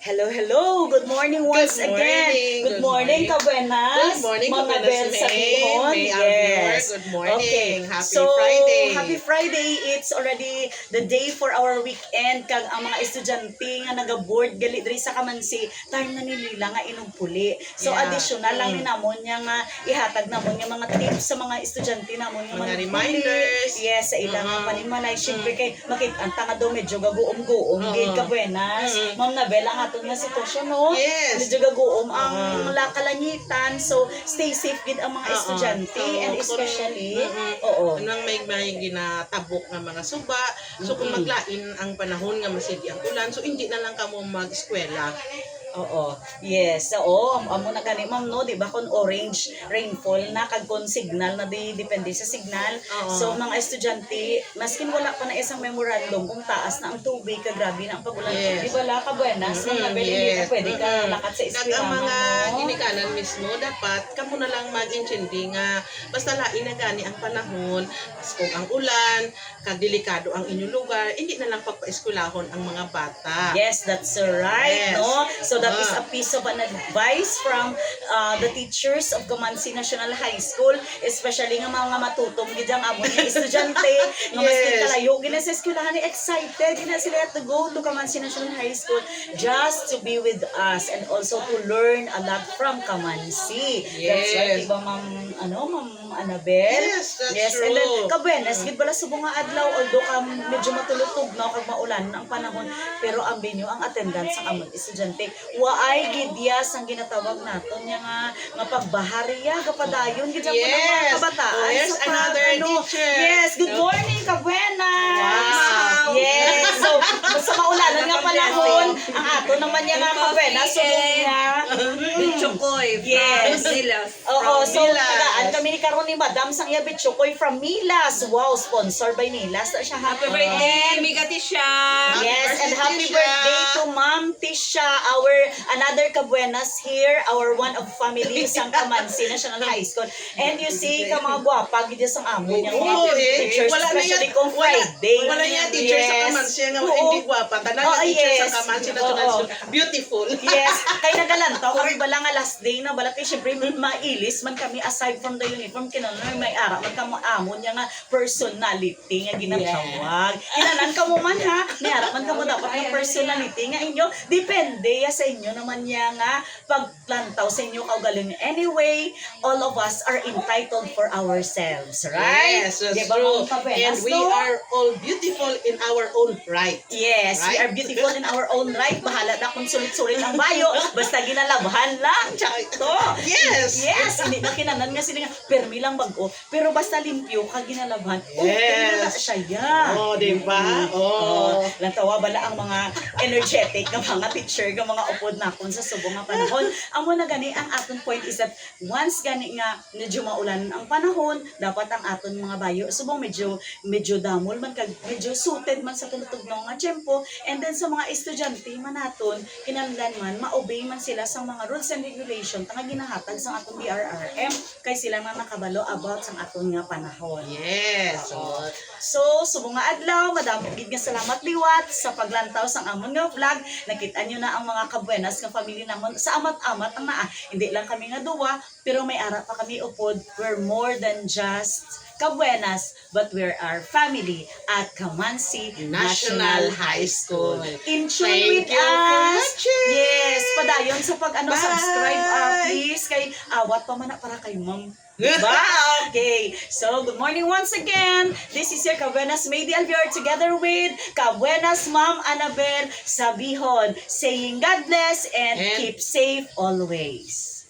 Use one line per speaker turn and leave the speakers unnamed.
Hello, hello. Good morning once
Good
again.
morning.
Good morning, Kabuenas.
Good morning,
Mga
Kabuenas
Bel sa
May.
Bihon.
May
Yes.
Alvior. Good morning.
Okay.
Happy
So,
Friday.
Happy Friday. It's already the day for our weekend. Kag ang mga estudyante nga naga-board gali diri sa Kamansi, time na nilila nga inugpuli. So,
Yeah.
additional lang ni namon nga ihatag namon yung mga tips sa mga estudyante namon nga
Mga
manugpuli.
reminders.
Yes, sa ilang panimalay. Siyempre kay makikanta nga daw medyo gaguom-guom. Gid Kabuenas. Ma'am Nabel, ang aton nga sitwasyon, no?
Yes.
Medyo gaguom ang kalangitan. So, stay safe gid ang mga estudyante and especially, oo.
Anong may ginatabok ng mga suba. So, kung maglain ang panahon nga masigi ang ulan, so hindi na lang kamo mag-eskwela.
Oo. Yes. Oo. Amo na gani ma'am no, di ba kon orange rainfall na kag kon signal na depende sa signal. So mga estudyante, maskin wala pa na isang memorandum kung taas na ang tubig kag grabe na ang pagulan.
Yes.
Di ba la ka buenas ma'am Nabel, hindi
Yes.
ka pwede ka lakat sa
Kag
eskwela
ang mga
no?
ginikanan mismo, dapat kamo na lang mag-intindi nga basta lain na gani ang panahon, kung ang ulan, kag delikado ang inyong lugar, hindi na lang pagpaeskwelahon ang mga bata.
Yes, that's right,
Yes.
no? So that is a piece of an advice from the teachers of Kamansi National High School, especially nga mga matutong gid ang amon nga estudyante nga maskin
Yes.
kalayo gina sa eskwelahan excited gina sila to go to Kamansi National High School just to be with us and also to learn a lot from Kamansi. That's right,
Yes.
diba Ma'am Annabel?
Yes, that's
yes. And then
true.
kabuenas gid bala sa mga adlaw although medyo matulutog no kag maulan ang panahon pero ang binyo ang attendance sa amon estudyante waay gidyas ang ginatawag naton nga pagbaharya gapadayon gid ang
Yes.
mga kabataan
Oh, yes,
sa
another teacher.
Yes, good morning kabuenas.
Wow.
Yes. So sa maulanan nga panahon ang ato naman nga kabuenas so
Chokoy
Yes.
from Silas.
Oo,
From
so
Milas.
tagaan kami ni karon ni Madam Sangya Bitchukoy from Milas. Wow, sponsored by Milas. Na siya
Happy birthday, Mika Tisha.
Yes, and happy
Tisha.
birthday to Ma'am Tisha, our another Kabuenas here, our one of family sang Kamansi National High School. And you see, ka mga gwapa, gid sang amon yung
Oo,
mga teachers,
Wala na
especially
yan.
kung Friday.
Wala yan teacher sa Kamansi nga hindi gwapa. Tanan
Oo,
nga teacher
yes.
sa Kamansi National
Oo.
School. Beautiful.
Yes, kay nagalantaw kami bala nga last day na bala kay syempre mailis man kami aside from the uniform kinahanglan may ara man kamo amon nya nga personality nga ginatawag. Kinanan kamo man ha, may ara man kamo dapat nga personality nga inyo depende ya sa inyo naman nya nga paglantaw sa inyo kaugalingon. Anyway, all of us are entitled for ourselves, right?
Yes, that's
Di ba,
true.
mga kabuenas,
And we
no?
are all beautiful in our own right.
Yes, we
Right?
are beautiful in our own right. Bahala na kung sulit-sulit ang bayo. Basta ginalabhan lang. Tsakto.
Yes.
Yes, hindi na kinanan nga sila nga, permi lang bago. Pero basta limpyo ka ginalabhan. Okay na
Yes.
siya ya.
Oh, di ba? Oh.
Lantawa bala ang mga energetic ng mga teacher, ng mga upod na kung sa subong nga panahon. Amo na gani, ang aton point is that once gani nga medyo maulan ang panahon, dapat ang aton mga bayo subong medyo damol man kag medyo suited man sa tunutugnaw nga tiyempo. And then sa mga estudyante man naton, kinahanglan man ma-obey man sila sa mga rules and regulation nga ginahatag sa atong DRRM kay sila na nakabalo about sa aton nga panahon.
Yes.
So, subong nga adlaw, madamo gid nga salamat liwat sa paglantaw sang amon nga vlog. Nakita nyo na ang mga kabuenas nga family namon sa amat-amat ang naa. Hindi lang kami nga duwa, pero may ara pa kami upod. We're more than just Kabuenas, but we're our family at Kamansi
National High School.
In tune with
Thank you for
us.
watching.
Yes, padayon sa
Bye.
subscribe please kay awat pa man na para kay ma'am. Diba? Okay. So, good morning once again. This is your Kabuenas May Alvior together with Kabuenas Ma'am Annabel Sabihon saying God bless and keep safe always.